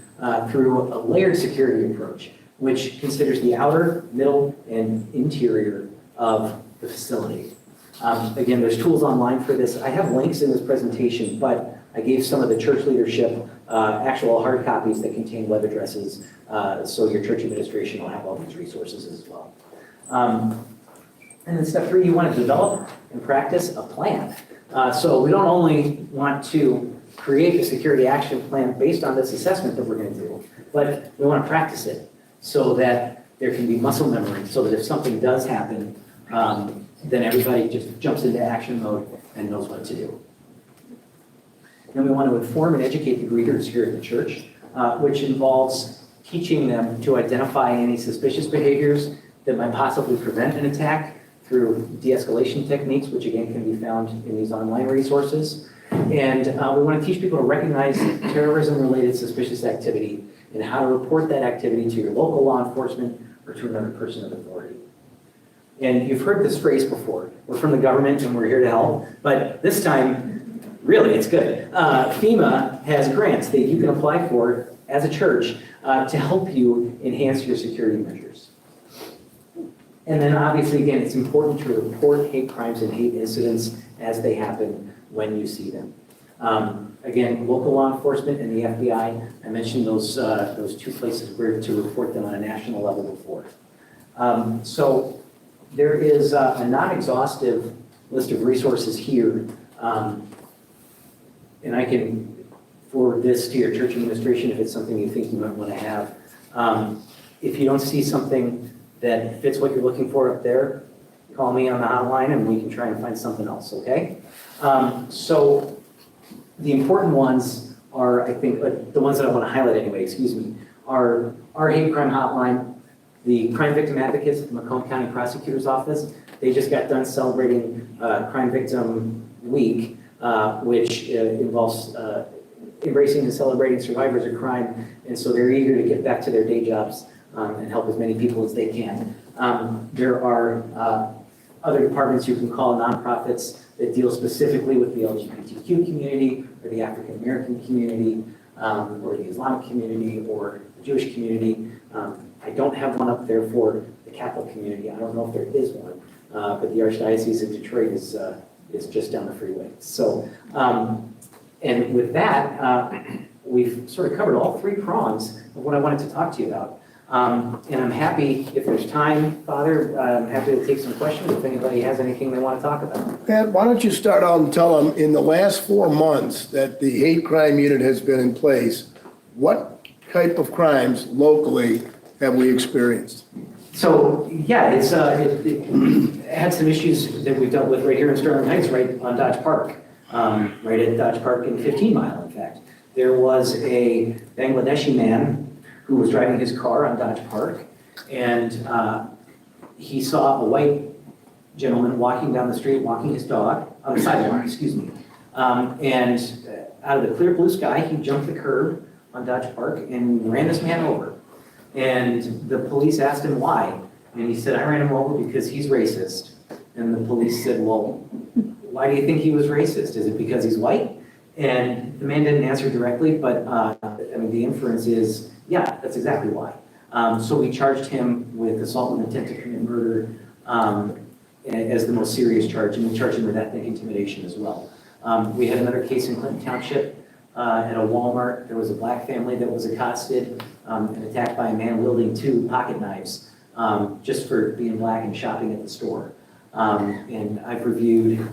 through a layered security approach, which considers the outer, middle, and interior of the facility. Again, there's tools online for this. I have links in this presentation, but I gave some of the church leadership actual hard copies that contain web addresses, so your church administration will have all these resources as well. And then step 3, you want to develop and practice a plan. So we don't only want to create a security action plan based on this assessment that we're going to do, but we want to practice it so that there can be muscle memory, so that if something does happen, then everybody just jumps into action mode and knows what to do. And we want to inform and educate the greeters here at the church, which involves teaching them to identify any suspicious behaviors that might possibly prevent an attack through de-escalation techniques, which again can be found in these online resources. And we want to teach people to recognize terrorism-related suspicious activity and how to report that activity to your local law enforcement or to another person of authority. And you've heard this phrase before. We're from the government and we're here to help, but this time, really, it's good. FEMA has grants that you can apply for as a church to help you enhance your security measures. And then obviously, again, it's important to report hate crimes and hate incidents as they happen when you see them. Again, local law enforcement and the FBI, I mentioned those 2 places where to report them on a national level before. So there is a non-exhaustive list of resources here, and I can forward this to your church administration if it's something you think you might want to have. If you don't see something that fits what you're looking for up there, call me on the hotline and we can try and find something else, okay? So the important ones are, I think, the ones that I want to highlight anyway, are our hate crime hotline, the crime victim advocates at the Macomb County Prosecutor's Office. They just got done celebrating Crime Victim Week, which involves embracing and celebrating survivors of crime, and so they're eager to get back to their day jobs and help as many people as they can. There are other departments you can call, nonprofits that deal specifically with the LGBTQ community or the African American community or the Islamic community or the Jewish community. I don't have one up there for the Catholic community. I don't know if there is one, but the Archdiocese of Detroit is just down the freeway. So, and with that, we've sort of covered all 3 prongs of what I wanted to talk to you about. And I'm happy, if there's time, Father, I'm happy to take some questions if anybody has anything they want to talk about. Pat, why don't you start out and tell them, in the last 4 months that the hate crime unit has been in place, what type of crimes locally have we experienced? So, yeah, it had some issues that we've dealt with right here in Sterling Heights, right on Dodge Park, right at Dodge Park in 15 Mile, in fact. There was a Bangladeshi man who was driving his car on Dodge Park, and he saw a white gentleman walking down the street, walking his dog, on the sidewalk, and out of the clear blue sky, he jumped the curb on Dodge Park and ran this man over. And the police asked him why, and he said, I ran him over because he's racist. And the police said, well, why do you think he was racist? Is it because he's white? And the man didn't answer directly, but I mean, the inference is, yeah, that's exactly why. So we charged him with assault with intent to commit murder as the most serious charge, and we charged him with ethnic intimidation as well. We had another case in Clinton Township at a Walmart. There was a black family that was accosted and attacked by a man wielding 2 pocket knives just for being black and shopping at the store. And I've reviewed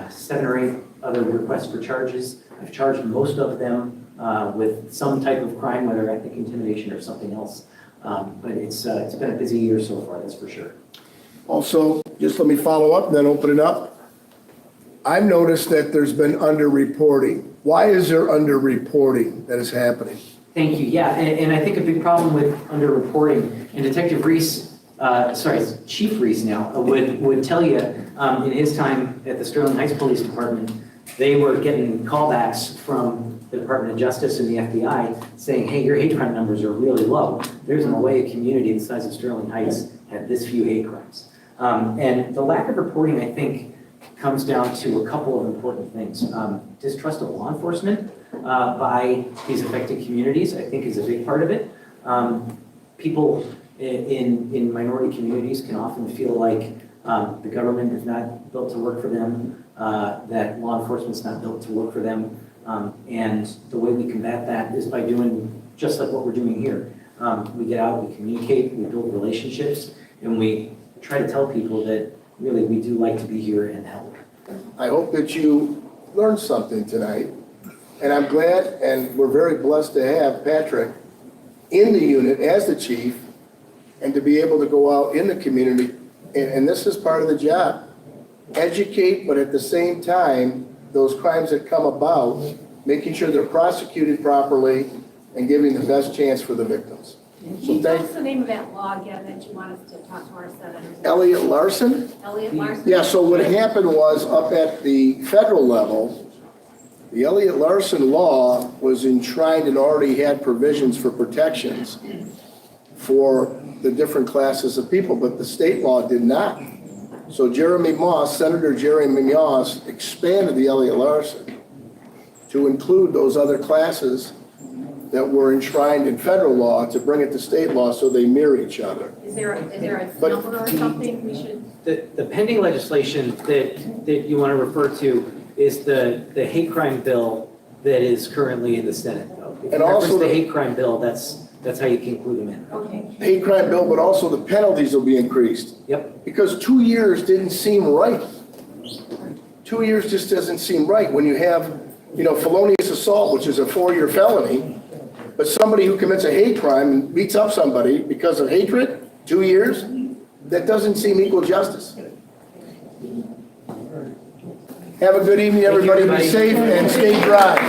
7 or 8 other requests for charges. I've charged most of them with some type of crime, whether ethnic intimidation or something else. But it's been a busy year so far, that's for sure. Also, just let me follow up and then open it up. I've noticed that there's been underreporting. Why is there underreporting that is happening? Thank you. Yeah, and I think a big problem with underreporting, and Detective Reese Chief Reese now, would tell you, in his time at the Sterling Heights Police Department, they were getting callbacks from the Department of Justice and the FBI saying, hey, your hate crime numbers are really low. There's no way a community the size of Sterling Heights had this few hate crimes. And the lack of reporting, I think, comes down to a couple of important things. Distrust of law enforcement by these affected communities, I think, is a big part of it. People in minority communities can often feel like the government is not built to work for them, that law enforcement's not built to work for them. And the way we combat that is by doing just like what we're doing here. We get out, we communicate, we build relationships, and we try to tell people that really we do like to be here and help. I hope that you learned something tonight, and I'm glad, and we're very blessed to have Patrick in the unit as the chief, and to be able to go out in the community, and this is part of the job. Educate, but at the same time, those crimes that come about, making sure they're prosecuted properly and giving the best chance for the victims. Can you tell us the name of that law again that you want us to talk to our senators? Elliot Larson? Elliot Larson? Yeah, so what happened was up at the federal level, the Elliot Larson law was enshrined and already had provisions for protections for the different classes of people, but the state law did not. So Jeremy Moss, Senator Jeremy Moss, expanded the Elliot Larson to include those other classes that were enshrined in federal law to bring it to state law so they mirror each other. Is there a But- number or something we should? The pending legislation that you want to refer to is the hate crime bill that is currently in the Senate, though. If you And also reference the the- hate crime bill, that's how you can include them in. Okay. Hate crime bill, but also the penalties will be increased. Yep. Because 2 years didn't seem right. 2 years just doesn't seem right when you have, felonious assault, which is a 4-year felony, but somebody who commits a hate crime and beats up somebody because of hatred, 2 years, that doesn't seem equal justice. Have a good evening, everybody. Be everybody. safe and stay dry.